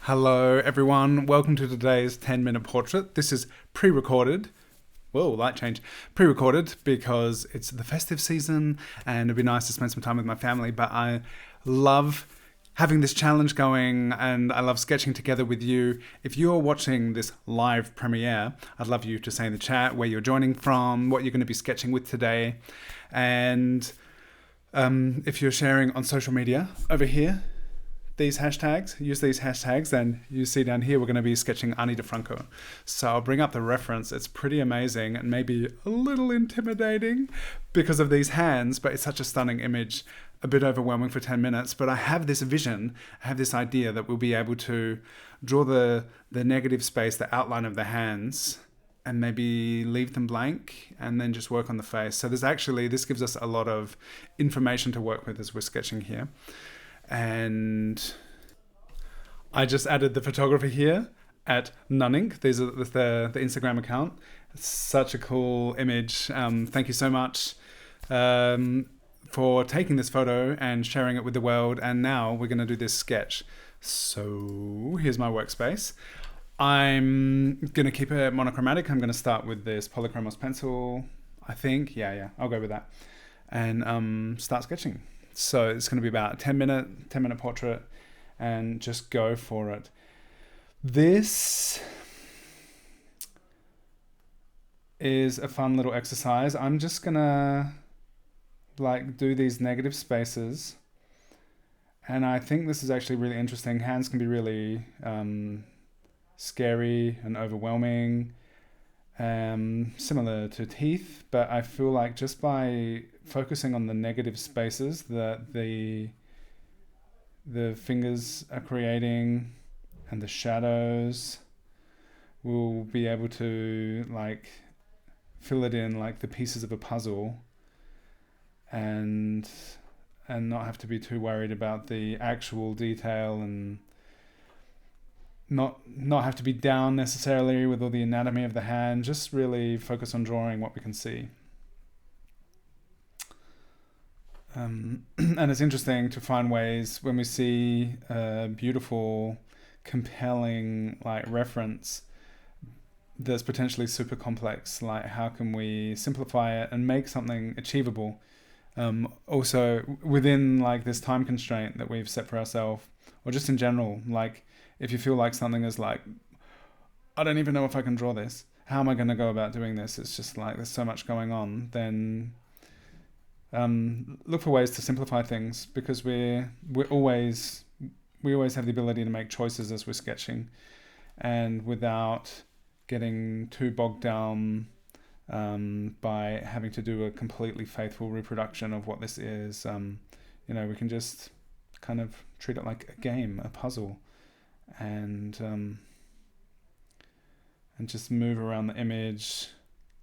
Hello everyone, welcome to today's 10-minute portrait. This is pre-recorded. Whoa, light change. Pre-recorded because it's the festive season and it'd be nice to spend some time with my family, but I love having this challenge going and I love sketching together with you. If you're watching this live premiere, I'd love you to say in the chat where you're joining from, what you're going to be sketching with today, and if you're sharing on social media over here, use these hashtags, then you see down here we're going to be sketching Ani DiFranco. So I'll bring up the reference. It's pretty amazing and maybe a little intimidating because of these hands, but it's such a stunning image, a bit overwhelming for 10 minutes. But I have this vision, I have this idea that we'll be able to draw the negative space, the outline of the hands, and maybe leave them blank and then just work on the face. So this gives us a lot of information to work with as we're sketching here. And I just added the photographer here at Nunning. These are the Instagram account. It's such a cool image. Thank you so much for taking this photo and sharing it with the world. And now we're going to do this sketch. So here's my workspace. I'm going to keep it monochromatic. I'm going to start with this polychromos pencil, I think. Yeah, I'll go with that. And start sketching. So it's going to be about a 10-minute portrait and just go for it. This is a fun little exercise. I'm just going to do these negative spaces. And I think this is actually really interesting. Hands can be really scary and overwhelming. Similar to teeth, but I feel like just by focusing on the negative spaces that the fingers are creating and the shadows, we'll be able to fill it in like the pieces of a puzzle and not have to be too worried about the actual detail and not have to be down necessarily with all the anatomy of the hand, just really focus on drawing what we can see. And it's interesting to find ways when we see a beautiful, compelling reference that's potentially super complex, how can we simplify it and make something achievable? Also within this time constraint that we've set for ourselves, or just in general, if you feel like something is I don't even know if I can draw this. How am I going to go about doing this? It's just there's so much going on. Then look for ways to simplify things because we always have the ability to make choices as we're sketching, and without getting too bogged down by having to do a completely faithful reproduction of what this is. We can just kind of treat it like a game, a puzzle. And just move around the image,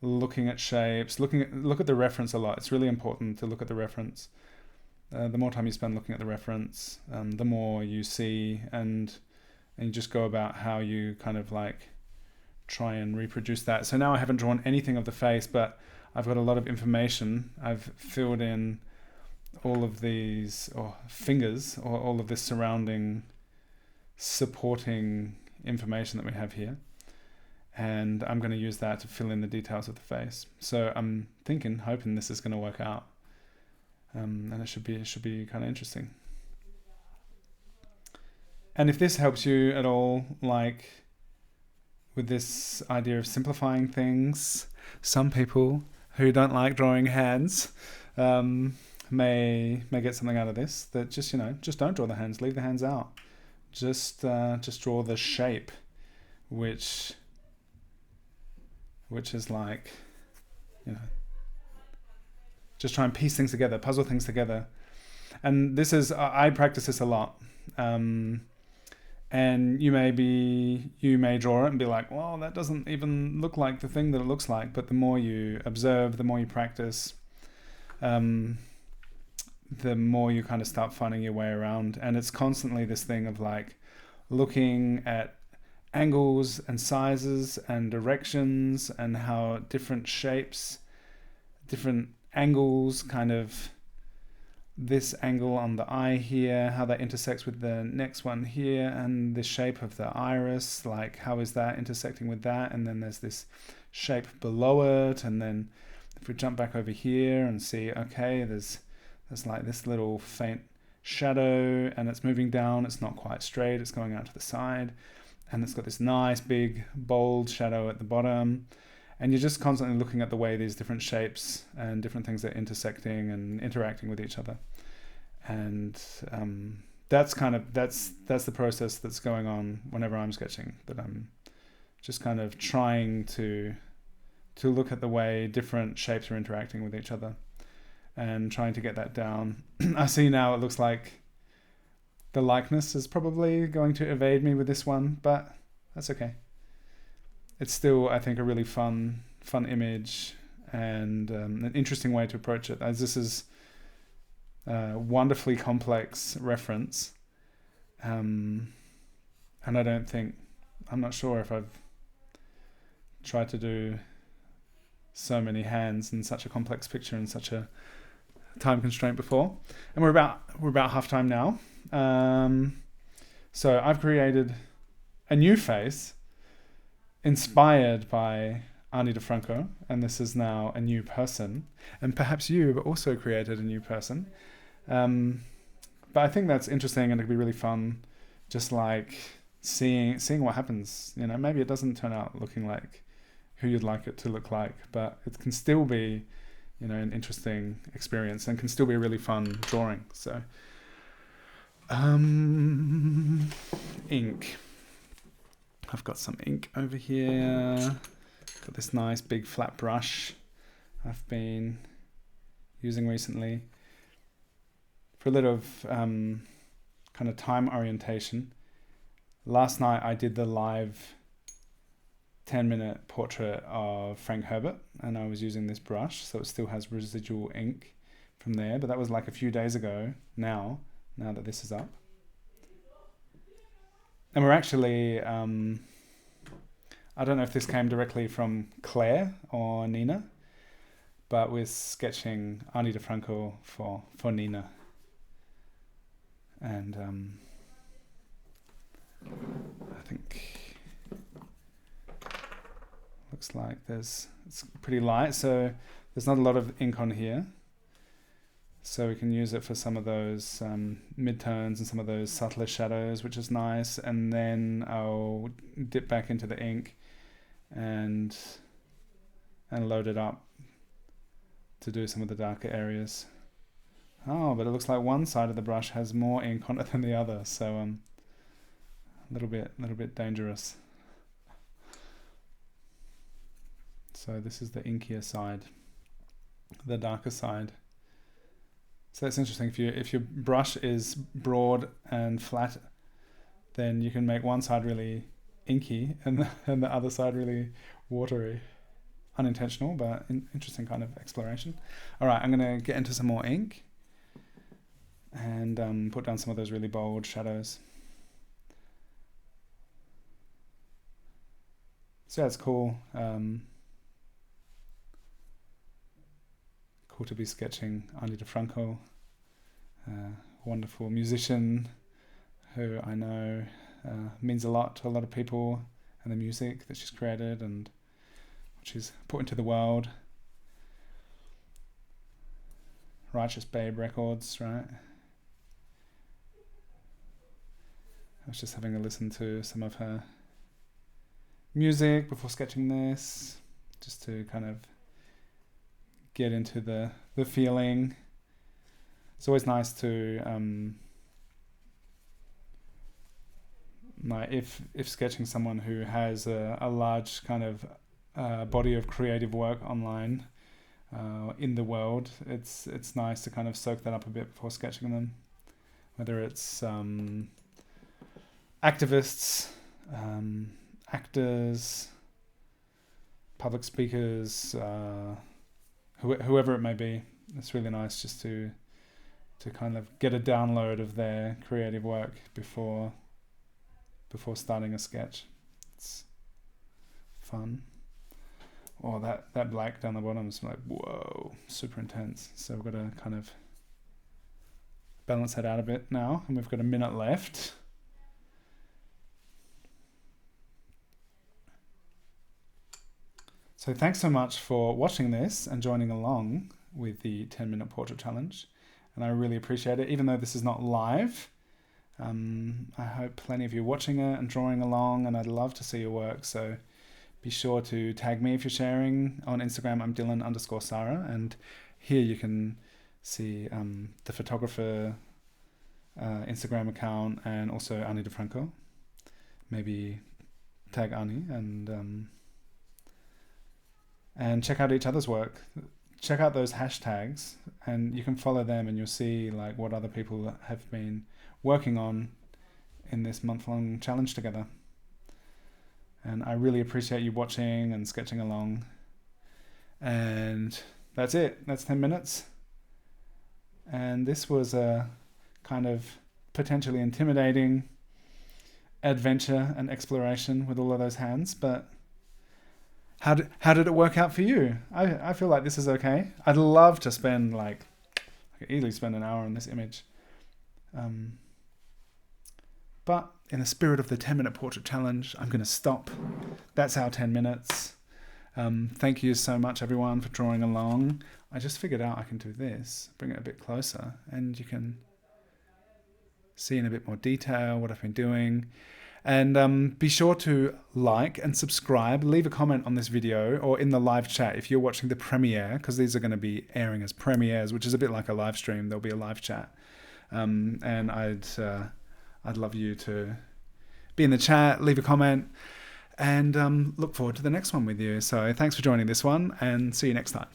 looking at shapes, look at the reference a lot. It's really important to look at the reference. The more time you spend looking at the reference, the more you see, and you just go about how you kind of try and reproduce that. So now I haven't drawn anything of the face, but I've got a lot of information. I've filled in all of these fingers, or all of this surrounding supporting information that we have here, and I'm going to use that to fill in the details of the face. So I'm hoping this is going to work out, and it should be kind of interesting. And if this helps you at all, with this idea of simplifying things, some people who don't like drawing hands may get something out of this. That just don't draw the hands, leave the hands out. Just draw the shape, which is just try and piece things together, puzzle things together. And I practice this a lot. And you may draw it and be like, well, that doesn't even look like the thing that it looks like. But the more you observe, the more you practice, the more you kind of start finding your way around. And it's constantly this thing of looking at angles and sizes and directions and how different shapes, different angles kind of this angle on the eye here, how that intersects with the next one here, and the shape of the iris, like how is that intersecting with that, and then there's this shape below it, and then if we jump back over here and see, okay, there's like this little faint shadow, and it's moving down, it's not quite straight, it's going out to the side, and it's got this nice big bold shadow at the bottom. And you're just constantly looking at the way these different shapes and different things are intersecting and interacting with each other. And that's the process that's going on whenever I'm sketching, that I'm just kind of trying to look at the way different shapes are interacting with each other and trying to get that down. I see now it looks like the likeness is probably going to evade me with this one, but that's okay. It's still, I think, a really fun image and an interesting way to approach it, as this is a wonderfully complex reference. And I'm not sure if I've tried to do so many hands in such a complex picture in such a time constraint before. And we're about half time now. So I've created a new face inspired by Ani DiFranco, and this is now a new person, and perhaps you've also created a new person. But I think that's interesting, and it could be really fun, just like seeing what happens. Maybe it doesn't turn out looking like who you'd like it to look like, but it can still be, an interesting experience, and can still be a really fun drawing. So, ink. I've got some ink over here. Got this nice big flat brush I've been using recently for a little of kind of time orientation. Last night I did the live 10-minute portrait of Frank Herbert, and I was using this brush, so it still has residual ink from there, but that was like a few days ago now that this is up. And we're actually, I don't know if this came directly from Claire or Nina, but we're sketching Ani DiFranco for Nina. And I think looks like it's pretty light, so there's not a lot of ink on here. So we can use it for some of those mid-tones and some of those subtler shadows, which is nice. And then I'll dip back into the ink and load it up to do some of the darker areas. Oh, but it looks like one side of the brush has more ink on it than the other, so a little bit dangerous. So this is the inkier side, the darker side. So that's interesting. If your brush is broad and flat, then you can make one side really inky and the other side really watery. Unintentional, but interesting kind of exploration. All right, I'm going to get into some more ink and put down some of those really bold shadows. So yeah, it's cool. Cool to be sketching Ani DiFranco, wonderful musician who I know means a lot to a lot of people, and the music that she's created and what she's put into the world. Righteous Babe Records, right? I was just having a listen to some of her music before sketching this, just to kind of get into the feeling. It's always nice to like if sketching someone who has a large kind of body of creative work online in the world, it's nice to kind of soak that up a bit before sketching them, whether it's activists, actors, public speakers, whoever it may be. It's really nice just to kind of get a download of their creative work before starting a sketch. It's fun. Oh, that black down the bottom is like, whoa, super intense. So we've got to kind of balance that out a bit now, and we've got a minute left. So thanks so much for watching this and joining along with the 10-minute portrait challenge. And I really appreciate it, even though this is not live. I hope plenty of you are watching it and drawing along, and I'd love to see your work. So be sure to tag me if you're sharing. On Instagram, I'm Dylan_Sara, and here you can see the photographer Instagram account and also Ani DiFranco. Maybe tag Ani and check out each other's work. Check out those hashtags, and you can follow them, and you'll see like what other people have been working on in this month-long challenge together. And I really appreciate you watching and sketching along. And that's it. That's 10 minutes. And this was a kind of potentially intimidating adventure and exploration with all of those hands, but how did it work out for you? I feel like this is okay. I'd love to spend I could easily spend an hour on this image. But in the spirit of the 10-minute portrait challenge, I'm going to stop. That's our 10 minutes. Thank you so much, everyone, for drawing along. I just figured out I can do this, bring it a bit closer, and you can see in a bit more detail what I've been doing. And be sure to like and subscribe. Leave a comment on this video or in the live chat if you're watching the premiere, because these are going to be airing as premieres, which is a bit like a live stream. There'll be a live chat. And I'd love you to be in the chat, leave a comment, and look forward to the next one with you. So thanks for joining this one, and see you next time.